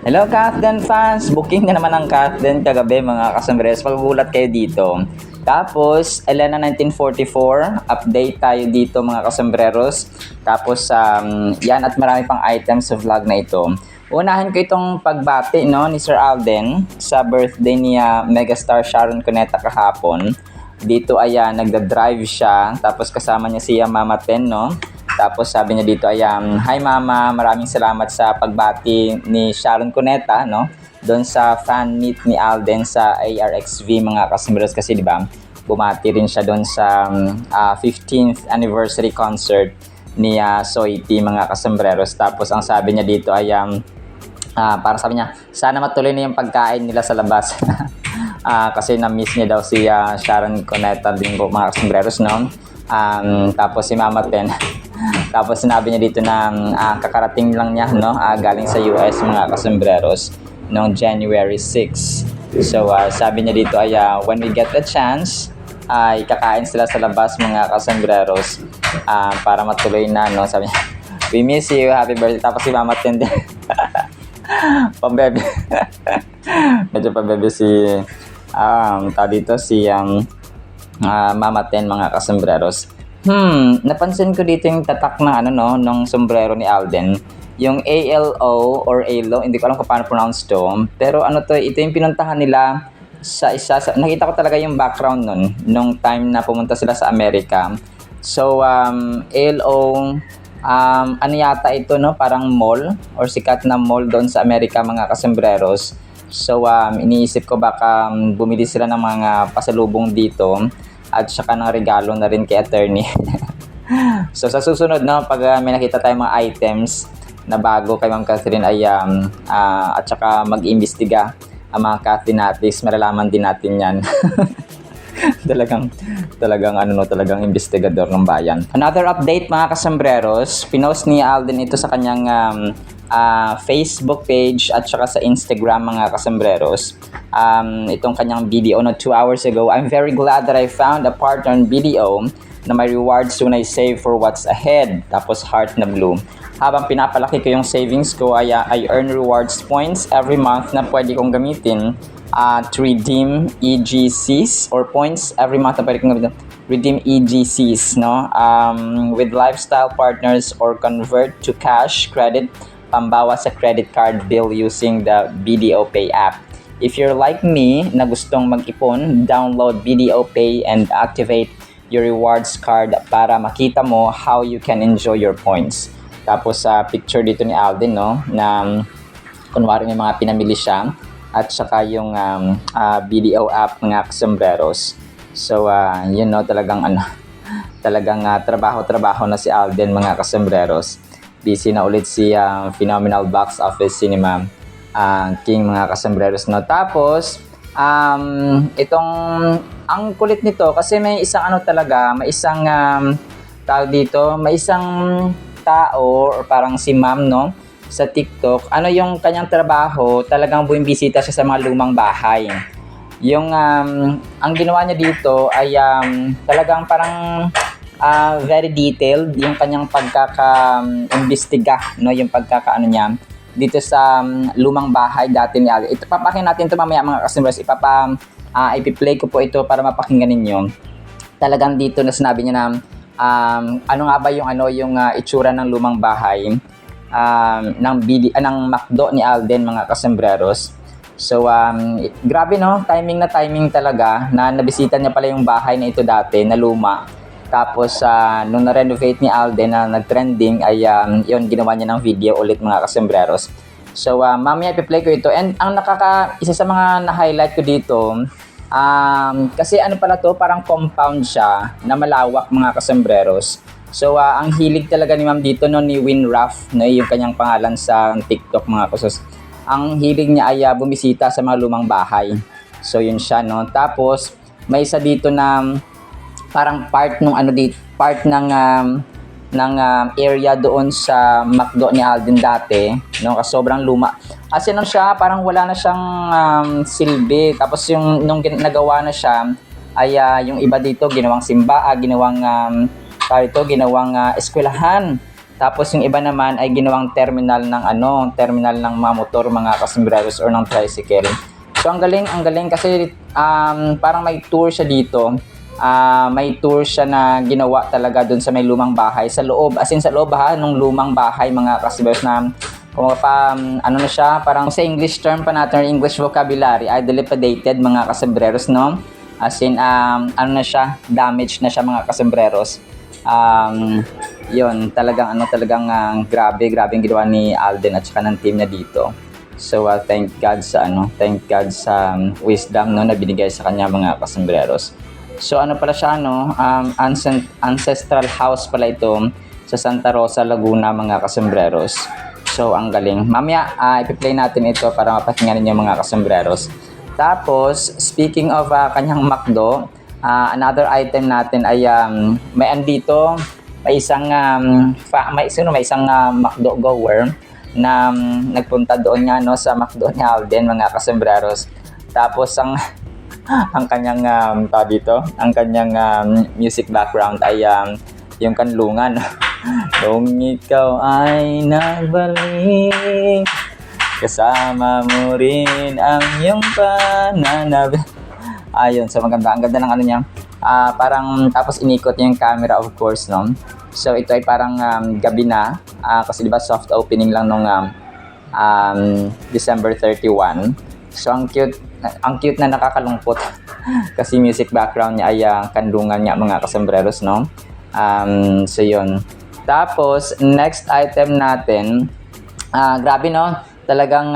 Hello Kathden fans! Booking na naman ang Kathden kagabi mga kasambres. Magugulat kayo dito. Tapos, Elena 1944, update tayo dito mga kasambreros. Tapos, yan at marami pang items sa vlog na ito. Unahin ko itong pagbati no, ni Sir Alden sa birthday ni megastar Sharon Cuneta kahapon. Dito ay nagda-drive siya. Tapos kasama niya si Mama Ten, no? Tapos sabi niya dito ay, hi Mama, maraming salamat sa pagbati ni Sharon Cuneta, no? Doon sa fan meet ni Alden sa ARXV mga kasambreros kasi di ba? Bumati rin siya doon sa 15th anniversary concert ni Soiti mga kasambreros. Tapos ang sabi niya dito ay para sabi niya, sana matuloy na yung pagkain nila sa labas. Kasi na-miss niya daw si Sharon Cuneta din po mga kasambreros, no? Tapos si Mama Ten. Tapos sinabi niya dito na kakarating lang niya, no? Galing sa US mga kasambreros noong January 6. So sabi niya dito ay when we get the chance, ay kakain sila sa labas mga kasambreros para matuloy na, no? Sabi niya, we miss you, happy birthday. Tapos si Mama Ten din. Pambebe. Medyo pambebe si dito si Mama Ten mga kasambreros. Napansin ko dito yung tatak ng nung sombrero ni Alden. Yung ALO or ALO, hindi ko alam kung paano pronounce to. Pero ito yung pinuntahan nila sa nakita ko talaga yung background nun, nung time na pumunta sila sa Amerika. So, ALO, ano yata ito, no? Parang mall or sikat na mall doon sa Amerika mga kasambreros. So, iniisip ko baka bumili sila ng mga pasalubong dito at saka ng regalo na rin kay attorney. So sa susunod, no, pag may nakita tayong mga items na bago kay Ma'am Catherine ay at saka mag-imbestiga ang mga Catherinatis, malalaman din natin yan. talagang investigador ng bayan. Another update mga kasambreros, pinost ni Alden ito sa kanyang Facebook page at saka sa Instagram mga kasambreros. Itong kanyang video no 2 hours ago. I'm very glad that I found a partner on video na may rewards when I save for what's ahead. Tapos heart na blue. Habang pinapalaki ko yung savings ko, I earn rewards points every month na pwede kong gamitin to redeem EGCs or points every month na pwede kong gamitin. Redeem EGCs, no? With lifestyle partners or convert to cash credit pambawa sa credit card bill using the BDO Pay app. If you're like me na gustong mag-ipon, download BDO Pay and activate your rewards card para makita mo how you can enjoy your points. Tapos sa picture dito ni Alden, no, na kunwari may mga pinamili siya at saka yung BDO app mga kasambreros. So yun, no, talagang trabaho na si Alden mga kasambreros. Busy na ulit si Phenomenal Box Office Cinema King mga kasambreros, no. Tapos ang kulit nito kasi may isang may isang tao dito, may isang tao or parang si ma'am, no, sa TikTok. Yung kanyang trabaho, talagang bumimbisita siya sa mga lumang bahay. Yung ang ginawa niya dito ay talagang parang very detailed yung kanyang pagkaka-imbestiga, no, yung pagkakaano niya dito sa lumang bahay dati ni Alden. Ito papakin natin ito mamaya mga kasambreros. Ipi-play ko po ito para mapakinggan ninyo. Talagang dito na sinabi niya na ano nga ba yung itsura ng lumang bahay ng McDo ni Alden mga kasambreros. So grabe, no, timing talaga na nabisita niya pala yung bahay na ito dati na luma. Tapos nung na-renovate ni Alden na nag-trending ay yun, ginawa niya ng video ulit mga kasambreros. So mamaya i-play ko ito. And ang isa sa mga na-highlight ko dito, kasi pala to, parang compound siya na malawak mga kasambreros. So ang hilig talaga ni ma'am dito, no, ni Winruff, no, yung kanyang pangalan sa TikTok mga kasos. Ang hilig niya ay bumisita sa mga lumang bahay. So yun siya, no. Tapos may isa dito na parang part ng area doon sa McDo ni Alden dati, no, kasi sobrang luma. As in siya, parang wala na siyang silbi. Tapos nung nagawa na siya ay yung iba dito ginawang ginawang eskwelahan. Tapos yung iba naman ay ginawang terminal ng terminal ng mga motor, mga kasembreros, or ng tricycle. So ang galing kasi parang may tour siya dito. May tour siya na ginawa talaga dun sa may lumang bahay sa loob, as in sa loob nung lumang bahay, mga kasembreros, na kung ano na siya, parang sa English term pa natin, English vocabulary, ay dilapidated, mga kasembreros, no? As in, ano na siya, damaged na siya, mga kasembreros. Yun, talagang grabe yung ginawa ni Alden at saka ng team niya dito. So, thank God sa wisdom, no, na binigay sa kanya, mga kasembreros. So, ano pala siya, no? Ancestral house pala ito sa Santa Rosa, Laguna, mga kasembreros. So, ang galing. Mamaya, ipi-play natin ito para mapakinggan ninyo, mga kasembreros. Tapos, speaking of kanyang McDo, another item natin ay may andito, may isang McDo goer na nagpunta doon nga, no, sa McDo ni Alden, mga kasembreros. Tapos ang kanyang ang kanyang music background ay yung kanlungan. Kung ikaw ay nagbalik, kasama mo rin ang iyong pananab. Ayun, so ang ganda ng ano niya. Parang tapos inikot niya yung camera, of course, no. So ito ay parang gabi na, kasi diba soft opening lang nung December 31. So ang cute na nakakalungkot kasi music background niya ay kanlungan niya, mga kasembreros, no. So yun. Tapos next item natin, grabe, no, talagang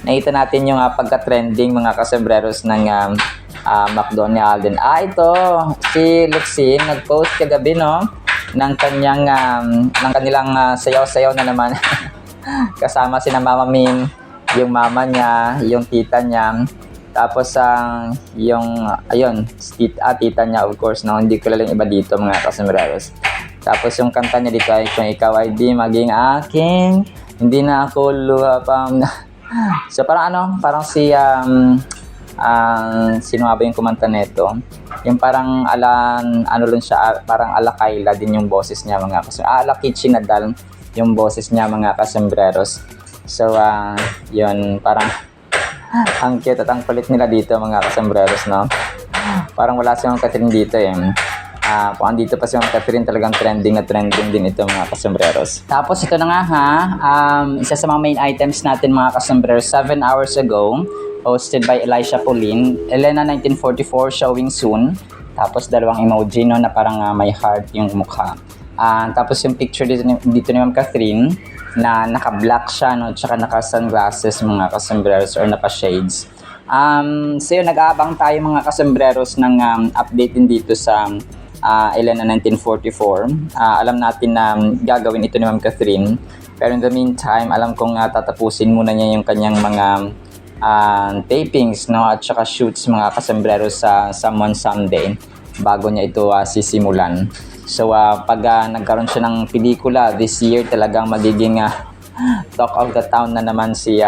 nakita natin yung pagka-trending, mga kasembreros, ng McDo ni Alden. Ito si Lexine nag-post kagabi, no, ng kanilang sayaw-sayaw na naman. Kasama sina Mama Min, yung mama niya, yung tita niya, tapos tita niya, of course, no, hindi ko lang iba dito, mga kasembreros. Tapos yung kanta niya dito ay kung ikaw ay di maging akin, hindi na ako luha pa. So parang si sino nga ba yung kumanta nito? Yung parang parang ala Kayla din yung boses niya, mga kasembreros. Ala Kichi Nadal yung boses niya, mga kasembreros. So yun, parang ang cute at ang kulit nila dito, mga kasembreros, no? Parang wala si Ma'am Catherine dito kung andito pa si Ma'am Catherine, talagang trending din ito, mga kasembreros. Tapos ito na nga isa sa mga main items natin, mga kasembreros, 7 hours ago, hosted by Elisha Pauline, Elena 1944 showing soon. Tapos dalawang emoji, no, na parang may heart yung mukha. Tapos yung picture dito ni Ma'am Catherine na naka-black siya, no, tsaka naka-sunglasses, mga kasembreros, or naka-shades. So yun, nag-aabang tayo, mga kasembreros, ng update din dito sa Elena 1944. Alam natin na gagawin ito ni Ma'am Catherine, pero in the meantime, alam kong tatapusin muna niya yung kanyang mga tapings, no, at saka shoots, mga kasembreros, sa Someone Someday bago niya ito sisimulan. So pag nagkaroon siya ng pelikula this year, talagang magiging talk of the town na naman si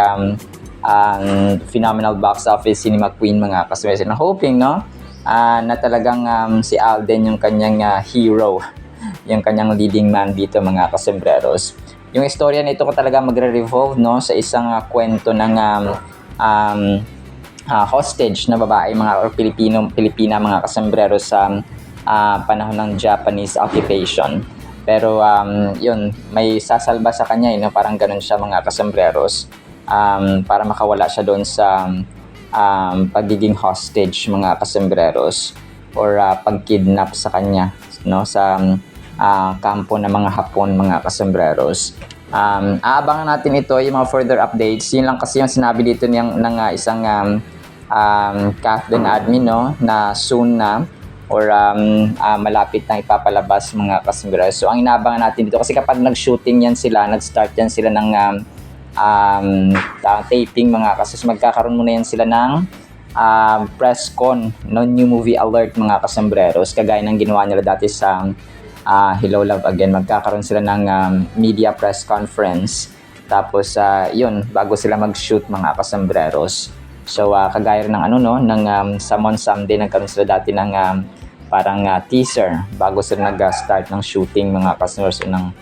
phenomenal box office cinema queen, mga kasembreros. And hoping, no, na talagang si Alden yung kanyang hero, yung kanyang leading man dito, mga kasembreros. Yung istorya nito ko talaga magre-revolve, no, sa isang kwento ng hostage na babae, mga Pilipina, mga kasembreros, sa panahon ng Japanese occupation. Pero yun, may sasalba sa kanya, no? Parang ganun siya, mga kasembreros, para makawala siya doon sa pagiging hostage, mga kasembreros, or pagkidnap sa kanya, no, sa kampo ng mga Hapon, mga kasembreros. Aabangan natin ito, yung mga further updates. Yun lang kasi yung sinabi dito ng isang Kathleen admin, no, na soon na, or malapit na ipapalabas, mga kasembreros. So ang inaabangan natin dito, kasi kapag nag-shooting yan sila, nag-start yan sila ng taping, mga kasembreros, magkakaroon muna yan sila ng press con, no, new movie alert, mga kasembreros, kagaya ng ginawa nila dati sa Hello Love Again. Magkakaroon sila ng media press conference, tapos yun, bago sila mag-shoot, mga kasembreros. So kagaya rin ng ng Someone Someday, nagkaroon sila dati ng parang teaser bago sila nag-start ng shooting, mga kasembreros, ng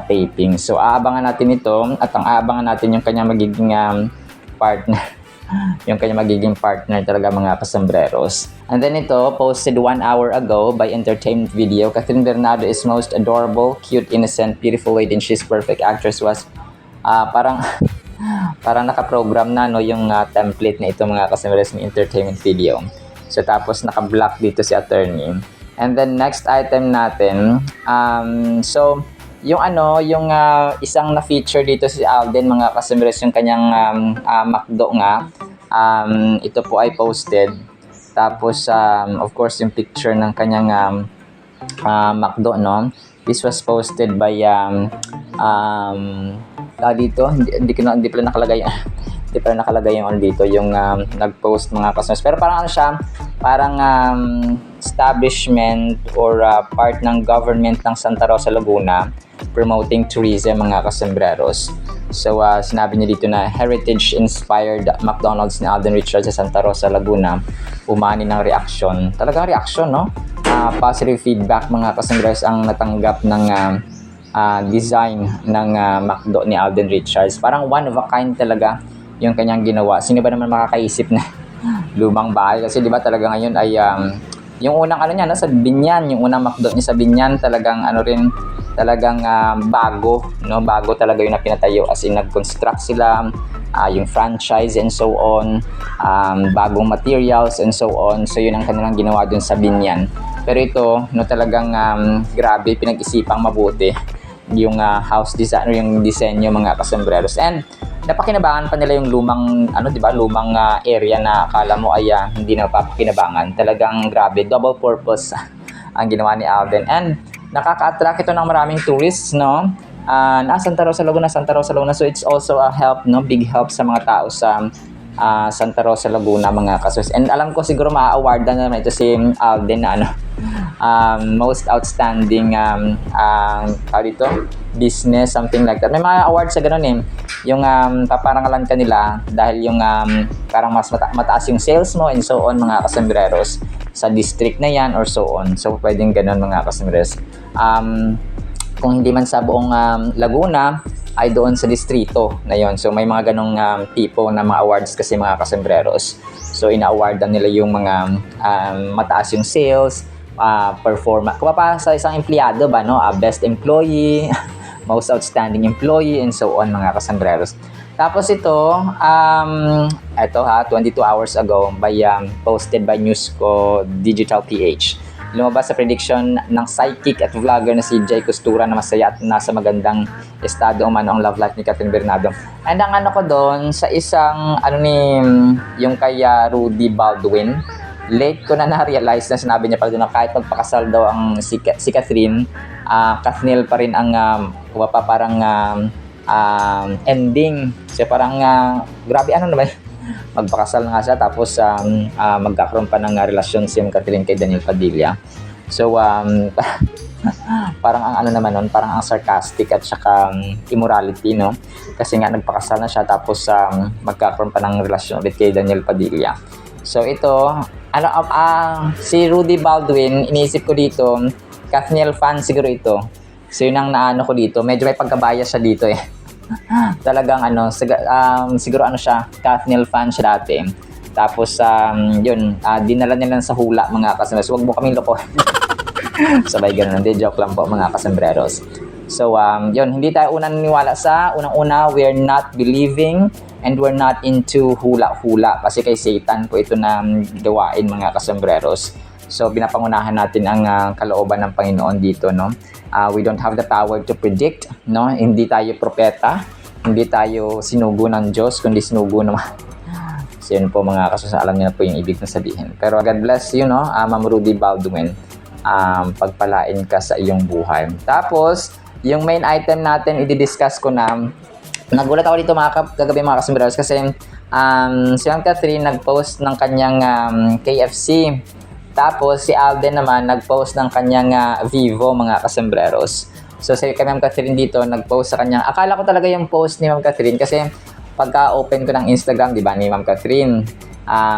taping. So aabangan natin ito at ang aabangan natin yung kanyang magiging partner. Yung kanyang magiging partner talaga mga kasambreros. And then ito, posted 1 hour ago by Entertainment Video. Catherine Bernardo is most adorable, cute, innocent, beautiful lady, and she's perfect actress. Was parang parang nakaprogram na no yung template na ito mga kasambreros ni Entertainment Video. So tapos naka-block dito si attorney. And then next item natin, so yung isang na-feature dito si Alden mga kasambreros, yung kanyang McDo nga. Ito po ay posted. Tapos of course yung picture ng kanyang McDo, no? This was posted by dito, hindi pala nakalagay hindi pala nakalagay yung dito yung nag-post mga customers. Pero parang ano siya, parang establishment or part ng government ng Santa Rosa, Laguna promoting tourism mga kasambreros. So sinabi niya dito na heritage-inspired McDonald's ni Alden Richards sa Santa Rosa, Laguna. Umani ng reaksyon. Talagang reaksyon, no? Positive feedback mga kasambreros ang natanggap ng design ng McDo ni Alden Richards. Parang one of a kind talaga yung kanyang ginawa. Sino ba naman makakaisip na lumang bahay? Kasi di ba talaga ngayon ay yung unang niya no, sa Binyan, yung unang McDo niya sa Binyan, talagang talagang bago, no? Bago talaga yung pinatayo, as in nag-construct sila, yung franchise and so on, bagong materials and so on. So yun ang kanilang ginawa dun sa Binyan. Pero ito, no, talagang grabe, pinag-isipang mabuti yung house design or yung disenyo mga kasambreros. And napakinabangan pa nila yung lumang lumang area na akala mo ay hindi na papakinabangan. Talagang grabe, double purpose ang ginawa ni Alden. And nakaka-attract ito ng maraming tourists, no? Santa Rosa, Laguna. So it's also a help, no? Big help sa mga tao sa Santa Rosa, Laguna mga kasus. And alam ko siguro maa-award na naman ito si Alden na most outstanding business, something like that. May mga awards sa ganun eh. Yung paparangalan ka nila dahil yung parang mas mataas yung sales mo and so on mga kasambreros sa district na yan or so on. So pwedeng ganun mga kasambreros. Kung hindi man sa buong Laguna, ay doon sa distrito na yon. So may mga ganong tipo na mga awards kasi mga kasambreros. So ina-awardan nila yung mga mataas yung sales, performance. Kung pa sa isang empleyado ba, no? Best employee, most outstanding employee, and so on mga kasambreros. Tapos ito 22 hours ago posted by Newsco Digital PH. Lumabas sa prediction ng psychic at vlogger na si Jay Costura na masaya at nasa magandang estado umano ang love life ni Catherine Bernardo. And ang ko doon sa isang yung kay Rudy Baldwin, late ko na na-realize na sinabi niya pala doon na kahit magpakasal daw ang si Catherine, Kathniel pa rin ang parang ending. So parang grabe naman. Magpakasal na nga siya tapos magkakaroon pa ng relasyon si Catherine kay Daniel Padilla. So parang ang naman nun, parang ang sarcastic at saka immorality, no? Kasi nga nagpakasal na siya tapos magkakaroon pa ng relasyon ulit kay Daniel Padilla. So ito, si Rudy Baldwin, iniisip ko dito, Kathniel fan siguro ito. So yun ang ko dito, medyo may pagkabias siya dito eh. Talagang siguro siya, Kathniel fan siya dati. Tapos yun, dinala nila sa hula mga kasambreros. Huwag mo kaming loko. Sabay ganun, hindi, joke lang po mga kasambreros. So yun, hindi tayo naniniwala sa unang-una, we're not believing and we're not into hula-hula kasi kay Satan po ito na gawain mga kasambreros. So binapangunahan natin ang kalooban ng Panginoon dito, no? We don't have the power to predict, no? Hindi tayo propeta, hindi tayo sinugo ng Diyos, kundi sinugo naman. So yun po mga kasusa, alam niyo na po yung ibig na sabihin. Pero God bless you, no? Ma'am Rudy Baldwin, pagpalain ka sa iyong buhay. Tapos, yung main item natin, i-discuss ko na, nagulat ako dito kagabi mga kasambreros kasi si Ma'am Catherine nag-post ng kanyang KFC. Tapos si Alden naman nag-post ng kanyang Vivo mga kasambreros. So si Ma'am Catherine dito nag-post sa kanyang, akala ko talaga yung post ni Ma'am Catherine kasi pagka-open ko ng Instagram, di ba, ni Ma'am Catherine,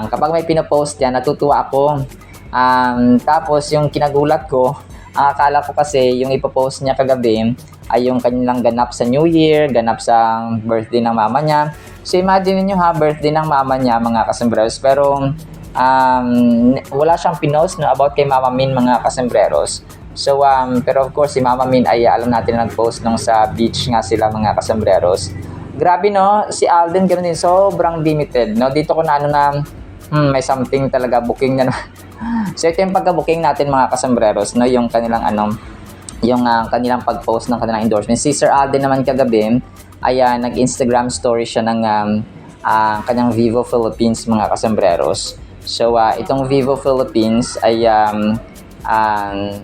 kapag may pinopost yan, natutuwa ako. Tapos yung kinagulat ko, akala ko kasi yung ipopost niya kagabi ay yung kanilang ganap sa New Year, ganap sa birthday ng mama niya. So imagine niyo ha, birthday ng mama niya mga kasembreros, pero wala siyang pinost no, about kay Mama Min mga kasembreros. So pero of course si Mama Min ay alam natin na nag-post nung sa beach nga sila mga kasembreros. Grabe no, si Alden ganoon din, sobrang limited no. Dito ko na ano na may something talaga, booking na naman. So ito yung pagka-booking natin mga kasembreros no, yung kanilang yung kanilang pag-post ng kanilang endorsement. Si Sir Alden naman kagabi ay nag-Instagram story siya ng kanyang Vivo Philippines mga kasembreros. So itong Vivo Philippines ay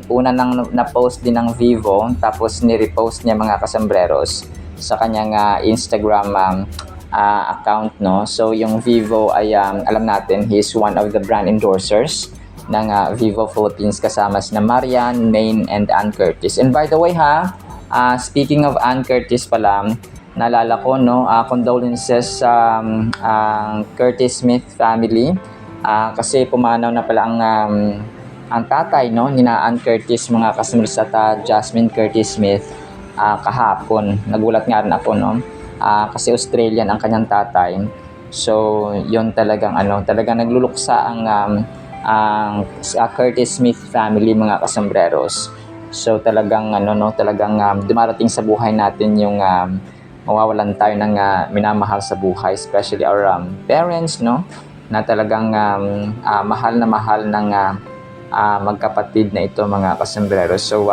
una nang na-post din ng Vivo, tapos ni-repost niya mga kasembreros sa kanyang Instagram account no. So yung Vivo ay alam natin, he is one of the brand endorsers ng Vivo Philippines, kasama sina Marian, Maine, and Ann Curtis. And by the way speaking of Ann Curtis pala, naalala ko no, condolences sa Curtis Smith family kasi pumanaw na pala ang tatay no ni Ann Curtis mga kasembreros at Jasmine Curtis Smith kahapon. Nagulat nga rin ako no, kasi Australian ang kanyang tatay. So yun talagang talagang nagluluksa ang Curtis Smith family mga kasembreros. So talagang talagang dumarating sa buhay natin yung mawawalan tayo ng minamahal sa buhay, especially our parents no, na talagang mahal ng magkapatid na ito mga kasembreros. So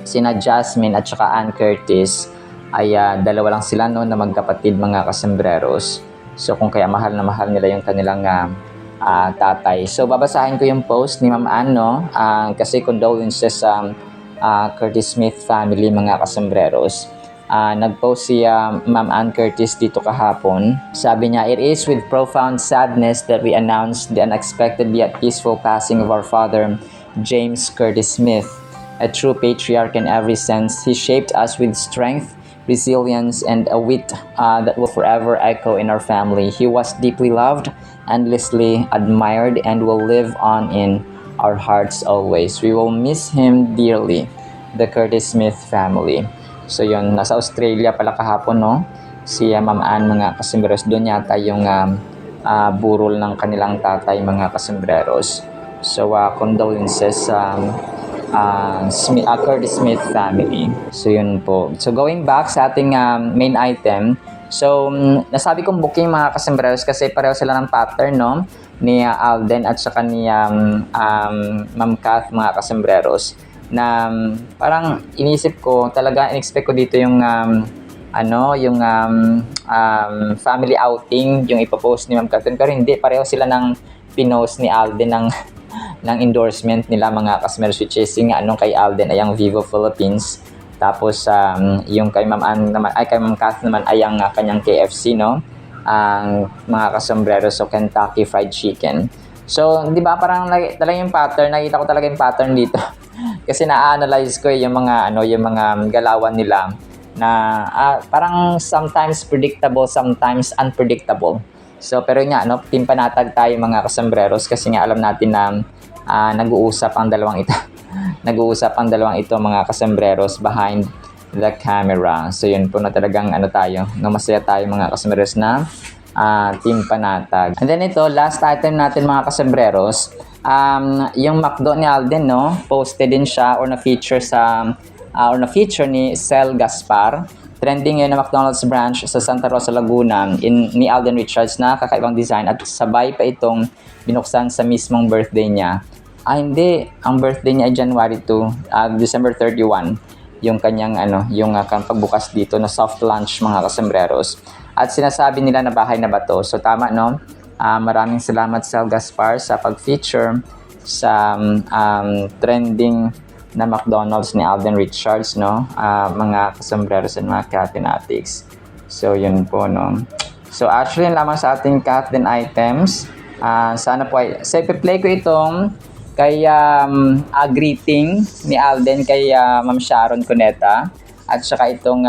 sina Jasmine at saka Ann Curtis ay dalawa lang sila no na magkapatid mga kasembreros. So kung kaya mahal na mahal nila yung kanilang tatay. So babasahin ko yung post ni Ma'am Ann no, kasi condolences sa Curtis Smith family mga kasembreros. Nag-post si Ma'am Ann Curtis dito kahapon. Sabi niya, "It is with profound sadness that we announce the unexpected yet peaceful passing of our father, James Curtis Smith, a true patriarch in every sense. He shaped us with strength, resilience, and a wit that will forever echo in our family. He was deeply loved, endlessly admired, and will live on in our hearts always. We will miss him dearly, the Curtis Smith family." So yun, nasa Australia pala kahapon no, si Ma'am Ann mga kasembreros. Doon yata yung burol ng kanilang tatay mga kasembreros. So condolences sa Curtis Smith family. So yun po. So going back sa ating main item, so nasabi kong booking mga kasembreros kasi pareho sila ng pattern no, ni Alden at saka ni Ma'am Kath mga kasembreros, na parang inisip ko talaga, in-expect ko dito yung yung family outing yung ipopost ni Ma'am Catherine, pero hindi, pareho sila ng pinost ni Alden ng endorsement nila mga kasembreros, which is yung kay Alden ay ang Vivo Philippines, tapos yung kay Ma'am Ann naman ay kay Ma'am Kath naman ay ang kanyang KFC no, ang mga kasembreros, so Kentucky Fried Chicken. So di ba parang talaga yung pattern, nakita ko talaga yung pattern dito. Kasi na-analyze ko yung mga yung mga galawan nila na parang sometimes predictable, sometimes unpredictable. So pero nga team panatag tayo mga kasembreros, kasi nga alam natin na nag-uusap ang dalawang ito. Nag-uusap ang dalawang ito mga kasembreros behind the camera. So yun po na talagang tayo, masaya tayo mga kasembreros na team panatag. And then ito, last item natin mga kasembreros, yung McDo ni Alden no, posted din siya or na-feature ni Sel Gaspar. Trending yun na McDonald's branch sa Santa Rosa, Laguna ni Alden Richards na kakaibang design, at sabay pa itong binuksan sa mismong birthday niya. Hindi, ang birthday niya ay January 2, December 31 yung kanyang yung pagbukas dito na soft launch mga kasembreros. At sinasabi nila na bahay na ba to? So tama no. Maraming salamat Sel Gaspar sa pag-feature sa trending na McDonald's ni Alden Richards no, mga kasembreros and mga Catinatics. So yun po no. So actually yun lamang sa ating Catin items. Sana po ay play ko itong kay greeting ni Alden kay Ma'am Sharon Cuneta, at saka itong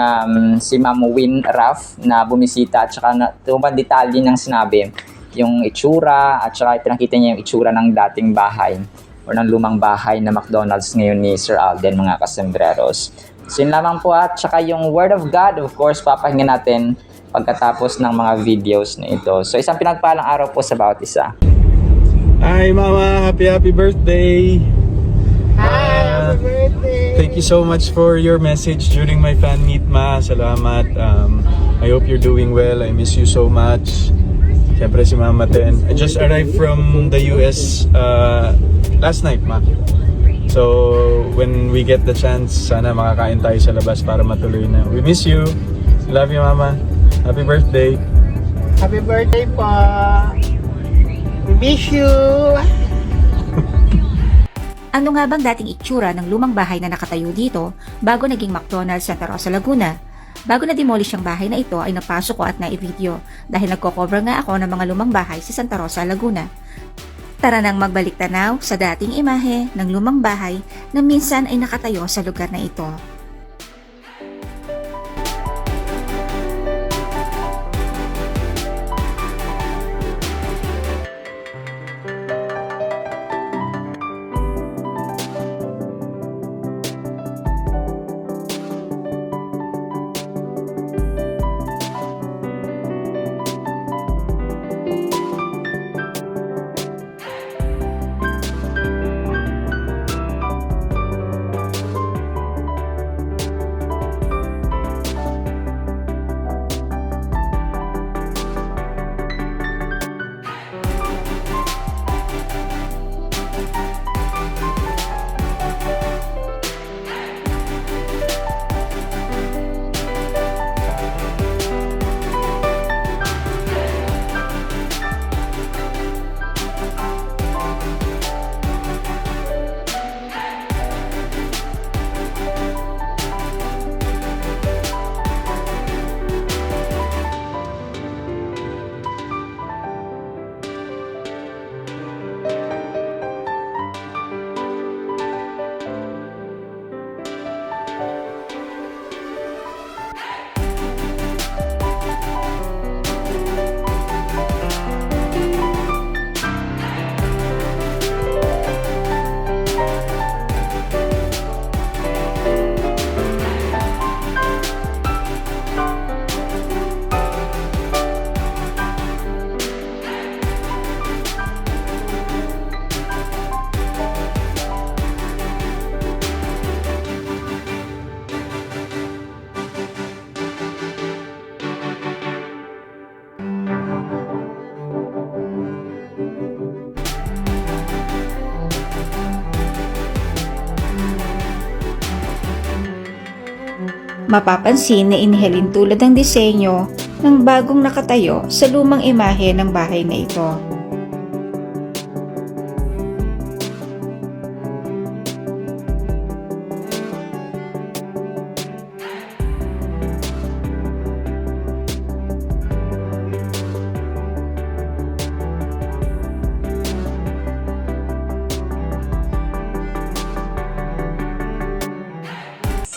si Ma'am Win Raff na bumisita, at saka tumang detalye ng sinabi yung itsura, at saka pinakita niya yung itsura ng dating bahay o ng lumang bahay na McDonald's ngayon ni Sir Alden mga kasembreros. So yun lamang po at saka yung Word of God, of course, papakinggan natin pagkatapos ng mga videos na ito. So isang pinagpalang araw po sa bawat isa. Hi Mama, happy birthday! Hi, happy birthday! Thank you so much for your message during my fan meet, Ma. Salamat. I hope you're doing well. I miss you so much. Siyempre si Mama Ten. I just arrived from the US last night, Ma. So when we get the chance, sana makakain tayo sa labas para matuloy na. We miss you. Love you, Mama. Happy birthday. Happy birthday po! We miss you! Ano nga bang dating itsura ng lumang bahay na nakatayo dito bago naging McDonald's Santa Rosa, Laguna? Bago na-demolish ang bahay na ito ay napasok ko at na-video dahil nagko-cover nga ako ng mga lumang bahay sa Santa Rosa, Laguna. Tara nang magbalik tanaw sa dating imahe ng lumang bahay na minsan ay nakatayo sa lugar na ito. Mapapansin na inihalin tulad ng disenyo ng bagong nakatayo sa lumang imahe ng bahay na ito.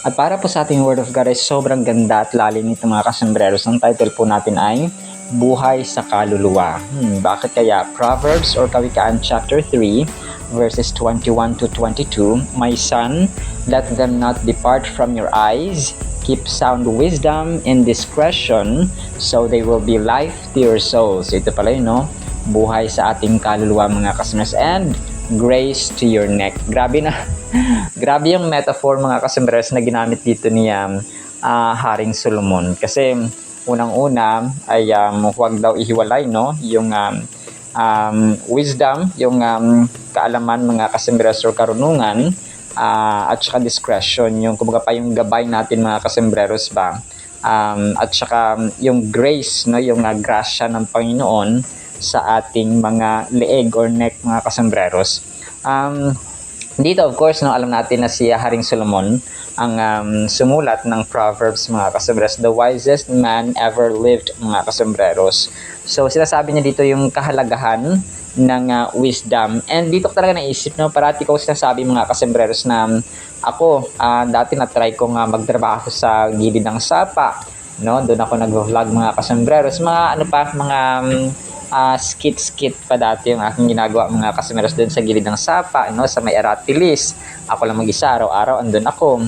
At para po sa ating Word of God ay sobrang ganda at lalim nito mga kasembreros. Ang title po natin ay Buhay sa Kaluluwa. Bakit kaya? Proverbs or Kawikaan chapter 3 verses 21 to 22. My son, let them not depart from your eyes. Keep sound wisdom and discretion so they will be life to your souls. Ito pala yun, no? Buhay sa ating kaluluwa mga kasembreros and grace to your neck. Grabe na. Grabe yung metaphor mga kasembreros na ginamit dito ni Haring Solomon. Kasi unang-una ay huwag daw ihiwalay, no? Yung wisdom, yung kaalaman mga kasembreros or karunungan, at saka discretion, yung kumbaga pa yung gabay natin mga kasembreros ba. At saka yung grace, no? Yung grasya ng Panginoon sa ating mga leeg or neck mga kasembreros. Dito of course no, alam natin na si Haring Solomon ang sumulat ng Proverbs mga kasembreros, the wisest man ever lived mga kasembreros. So sinasabi niya dito yung kahalagahan ng wisdom, and dito ko talaga naisip, no, parati ko sinasabi mga kasembreros na ako dati na-try ko magtrabaho sa gilid ng sapa, no, doon ako nag-vlog mga kasembreros, mga skit pa dati yung aking ginagawa mga kasembreros doon sa gilid ng sapa, no, sa may Aratilis. Ako lang mag-isa, araw-araw andun ako.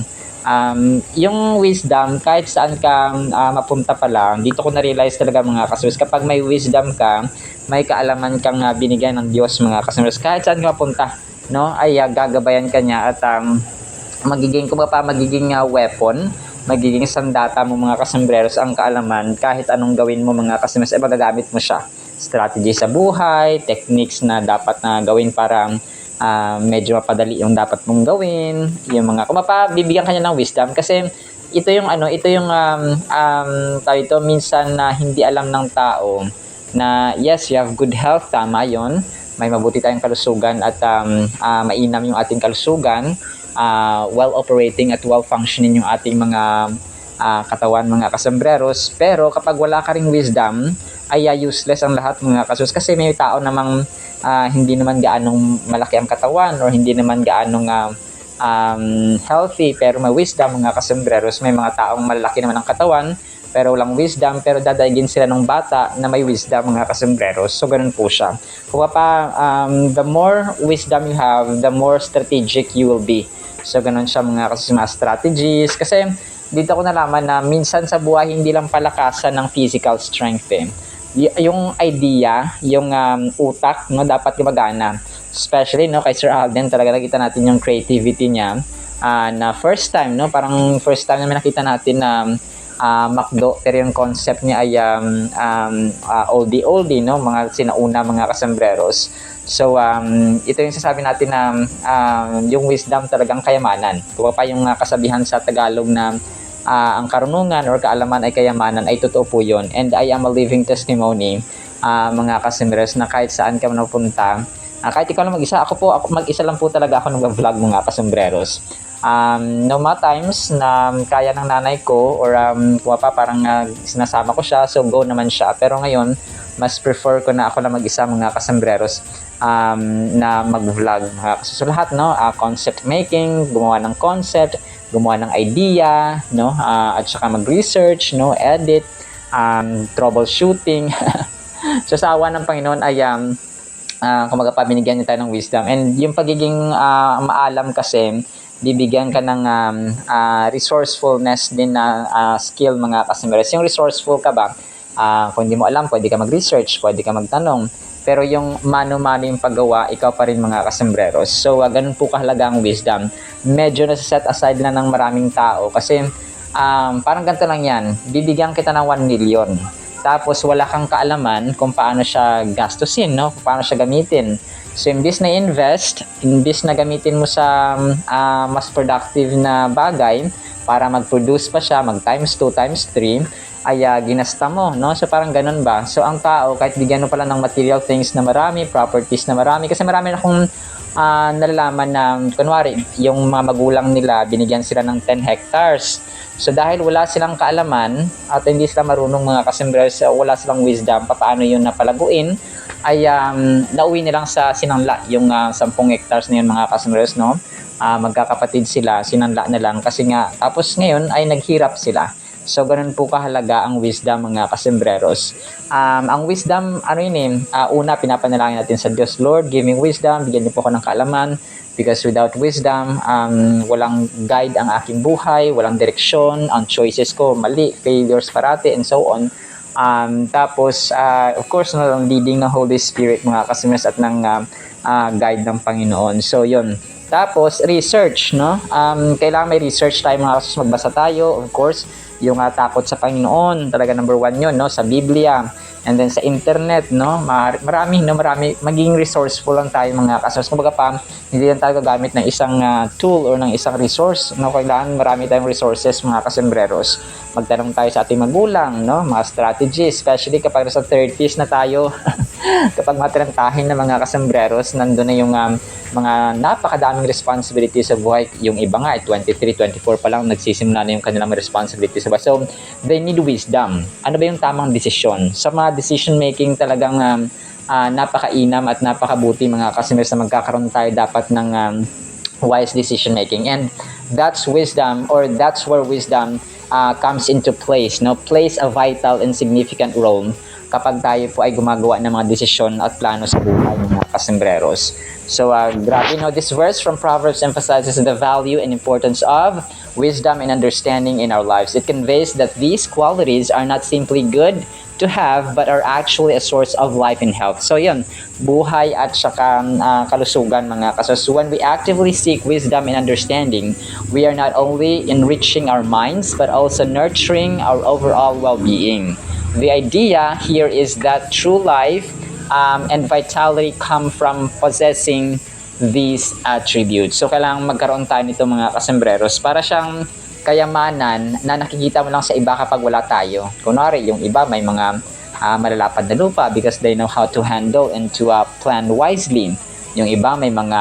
Yung wisdom, kahit saan ka mapunta pa lang, dito ko na-realize talaga mga customers, kapag may wisdom ka, may kaalaman kang binigyan ng Diyos mga customers, kahit saan ka mapunta, no, ay gagabayan ka niya at magiging weapon, magiging sandata mo mga kasambreros ang kaalaman, kahit anong gawin mo mga customers, ay magagamit mo siya. Strategy sa buhay, techniques na dapat na gawin para medyo mapadali yung dapat mong gawin, yung mga bibigyan kanya ng wisdom kasi ito yung tayo ito minsan na hindi alam ng tao na yes, you have good health, tama yon, may mabuti tayong kalusugan at mainam yung ating kalusugan, well operating at well functioning yung ating mga katawan mga kasambreros, pero kapag wala ka ring wisdom ay useless ang lahat mga kasus, kasi may tao namang hindi naman gaanong malaki ang katawan or hindi naman gaanong healthy pero may wisdom mga kasambreros. May mga taong malaki naman ang katawan pero walang wisdom, pero dadaigin sila ng bata na may wisdom mga kasambreros. So ganun po siya. Kung the more wisdom you have, the more strategic you will be. So ganun siya mga strategies, kasi dito ko nalaman na minsan sa buhay hindi lang palakasan ng physical strength yung idea, yung utak, no, dapat gumagana. Especially, no, kay Sir Alden, talaga nakita natin yung creativity niya. Na first time, no, parang first time na nakita natin na McDo, pero yung concept niya ay oldie, no, mga sinauna mga kasambreros. So, ito yung sasabi natin na yung wisdom talagang kayamanan. Kung pa yung kasabihan sa Tagalog na ang karunungan or kaalaman ay kayamanan, ay totoo po yun. And I am a living testimony, mga kasambreros, na kahit saan ka napunta, kahit ikaw lang mag-isa, ako mag-isa lang po talaga ako nag-vlog mga kasambreros. No mga times na kaya ng nanay ko or parang sinasama ko siya, so go naman siya. Pero ngayon, mas prefer ko na ako lang mag-isa mga kasambreros na mag-vlog. So lahat, no, concept making, gumawa ng concept, gumawa ng idea, no, at saka mag-research, no, edit, troubleshooting. So sa awa ng Panginoon ay kumaga binigyan niya tayo ng wisdom. And yung pagiging maalam kasi, bibigyan ka ng resourcefulness din na skill mga kasambreros. Yung resourceful ka ba? Kung hindi mo alam, pwede ka mag-research, pwede ka magtanong. Pero yung mano-mano yung paggawa, ikaw pa rin mga kasambreros. So, ganun po kahalaga ang wisdom. Medyo nasa-set aside na ng maraming tao kasi parang ganito lang yan. Bibigyan kita ng 1 million. Tapos, wala kang kaalaman kung paano siya gastusin, no? Kung paano siya gamitin. So, imbis na invest, imbis na gamitin mo sa mas productive na bagay para mag-produce pa siya, mag-times 2, times 3, ay ginasta mo, no? So parang ganun ba? So ang tao, kahit bigyan mo pala ng material things na marami, properties na marami, kasi marami na akong nalalaman na, kunwari, yung mga magulang nila, binigyan sila ng 10 hectares. So dahil wala silang kaalaman at hindi sila marunong mga kasambreros, wala silang wisdom, paano yun napalaguin, ay nauwi nilang sa sinangla yung 10 hectares na yun mga kasambreros, no? Magkakapatid sila, sinanla na lang kasi nga, tapos ngayon ay naghirap sila. So, ganun po kahalaga ang wisdom mga kasambreros. Ang wisdom, una, pinapanalangin natin sa Diyos, Lord, give me wisdom, bigyan niyo po ako ng kaalaman, because without wisdom, walang guide ang aking buhay, walang direksyon, ang choices ko, mali, failures parati, and so on. Tapos, of course, leading ng Holy Spirit mga kasambreros at ng guide ng Panginoon. So, yun. Tapos, research, no? Kailangan may research tayo mga kasambreros, magbasa tayo, of course, yung takot sa Panginoon, talaga number 1 yun, no? Sa Biblia, and then sa internet, no? Marami, maging resourceful lang tayo mga kasambreros. Kumbaga hindi lang tayo gagamit ng isang tool or ng isang resource, no? Kailangan marami tayong resources mga kasambreros. Magtanong tayo sa ating magulang, no? Mga strategies, especially kapag sa 30s na tayo, kapag matrentahin na mga kasambreros, nandun na yung mga napakadaming responsibility sa buhay. Yung iba nga, 23, 24 pa lang, nagsisimula na yung kanilang responsibility sa buhay. So, they need wisdom. Ano ba yung tamang desisyon? Sa mga decision making talagang napakainam at napakabuti mga kasambreros na magkakaroon tayo dapat ng wise decision making. And that's wisdom, or that's where wisdom comes into place. No? Plays a vital and significant role kapag tayo po ay gumagawa ng mga desisyon at plano sa buhay ng mga kasambreros. So, grabe, no? This verse from Proverbs emphasizes the value and importance of wisdom and understanding in our lives. It conveys that these qualities are not simply good to have but are actually a source of life and health. So yun, buhay at saka kalusugan mga kasos. When we actively seek wisdom and understanding, we are not only enriching our minds but also nurturing our overall well-being. The idea here is that true life and vitality come from possessing these attributes. So kailangan magkaroon tayo nito mga kasembreros para siyang kayamanan na nakikita mo lang sa iba kapag wala tayo. Kunwari, yung iba may mga malalapad na lupa because they know how to handle and to plan wisely. Yung iba may mga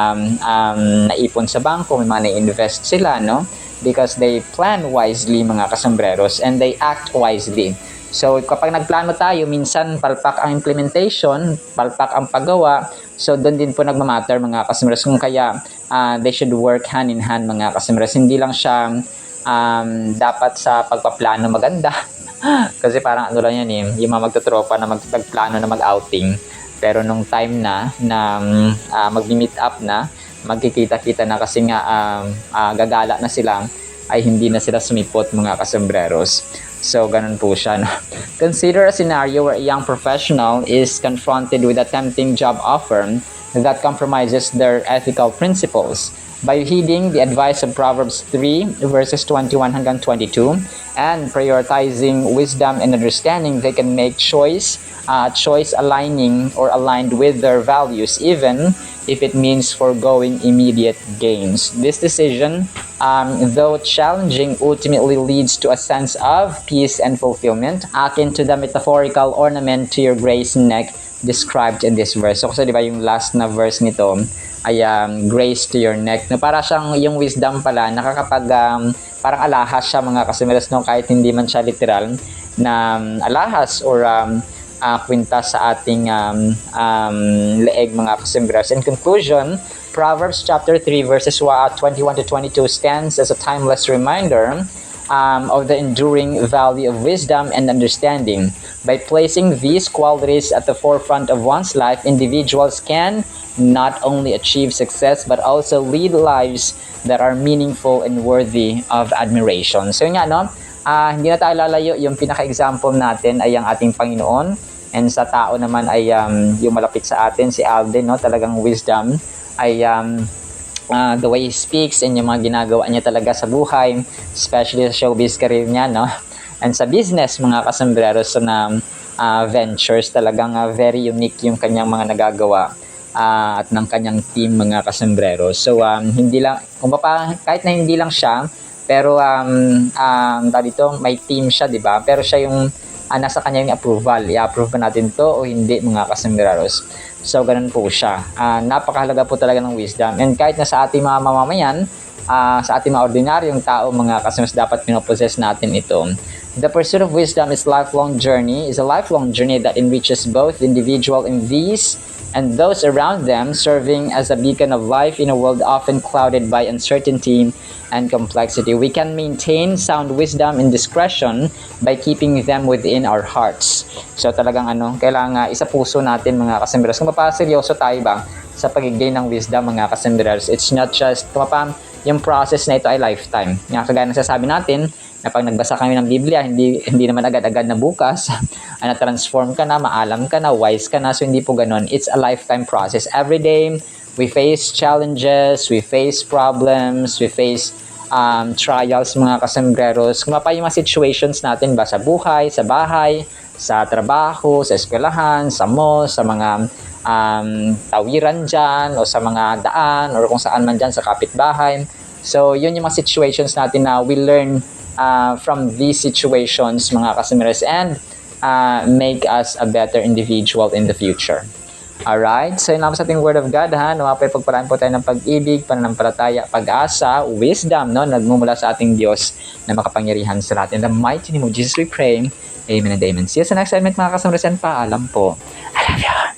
naipon sa bangko, may mga na-invest sila, no? Because they plan wisely mga kasembreros and they act wisely. So kapag nagplano tayo, minsan palpak ang implementation, palpak ang paggawa. So doon din po nagmamatter mga kasembreros kung kaya they should work hand in hand mga kasembreros. Hindi lang siya dapat sa pagpaplano maganda. Kasi parang ano lang yan yung mga magtutropa na magplano na mag-outing. Pero nung time na mag-meet up na, magkikita-kita na kasi nga gagala na sila, ay hindi na sila sumipot mga kasembreros. So, ganun po siya. No? Consider a scenario where a young professional is confronted with a tempting job offer that compromises their ethical principles. By heeding the advice of Proverbs 3 verses 21 hanggang 22 and prioritizing wisdom and understanding, they can make choice aligning or aligned with their values, even if it means foregoing immediate gains. This decision, though challenging, ultimately leads to a sense of peace and fulfillment, akin to the metaphorical ornament to your grace neck described in this verse. So kasi di ba yung last na verse nito ay grace to your neck. Na para siyang yung wisdom pala nakakapag parang alahas siya mga kasemiras, no, kahit hindi man siya literal na alahas or kwintas sa ating leeg mga kasemiras. In conclusion, Proverbs chapter 3 verses 21 to 22 stands as a timeless reminder of the enduring value of wisdom and understanding. By placing these qualities at the forefront of one's life, individuals can not only achieve success but also lead lives that are meaningful and worthy of admiration. So yun nga, no? Hindi na tayo lalayo. Yung pinaka-example natin ay ang ating Panginoon, and sa tao naman ay yung malapit sa atin, si Alden, no? Talagang wisdom ay the way he speaks and yung mga ginagawa niya talaga sa buhay, especially sa showbiz career niya, no? And sa business, mga kasembreros na ventures, talagang very unique yung kanyang mga nagagawa at ng kanyang team, mga kasembreros. So hindi lang, kahit na hindi lang siya, pero dito may team siya, di ba? Pero siya yung nasa kanya yung approval. I-approve ba natin to o hindi, mga kasembreros? So ganun po siya. Napakahalaga po talaga ng wisdom. And kahit na sa ating mga mamamayan, sa ating mga ordinaryong tao, mga kasembreros, dapat pinopossess natin ito. The pursuit of wisdom is a lifelong journey that enriches both the individual and those around them, serving as a beacon of life in a world often clouded by uncertainty and complexity. We can maintain sound wisdom and discretion by keeping them within our hearts. So talagang kailangan isa puso natin, mga kasembreros. Kung seryoso tayo ba sa pag-gain ng wisdom, mga kasembreros, it's not just yung process na ito ay lifetime. Nga kagaya ng sasabi natin, na pag nagbasa kami ng Biblia, hindi naman agad-agad na bukas, na-transform ka na, maalam ka na, wise ka na. So hindi po ganun. It's a lifetime process. Every day, we face challenges, we face problems, we face trials, mga kasembreros. Kung yung mga situations natin ba sa buhay, sa bahay, sa trabaho, sa eskwelahan, sa mall, sa mga tawiran dyan, o sa mga daan, or kung saan man dyan, sa kapitbahay. So yun yung mga situations natin na we learn from these situations, mga kasembreros, and make us a better individual in the future. Alright, so yun lang sa ating Word of God, ha. Nawapay pagparaan po tayo ng pag-ibig, pananampalataya, pag-asa, wisdom, no, nagmumula sa ating Diyos na makapangyarihan sa lahat. In the mighty name of Jesus we pray. Amen and amen. See you sa next segment, mga kasembreros, and paalam po. I love you.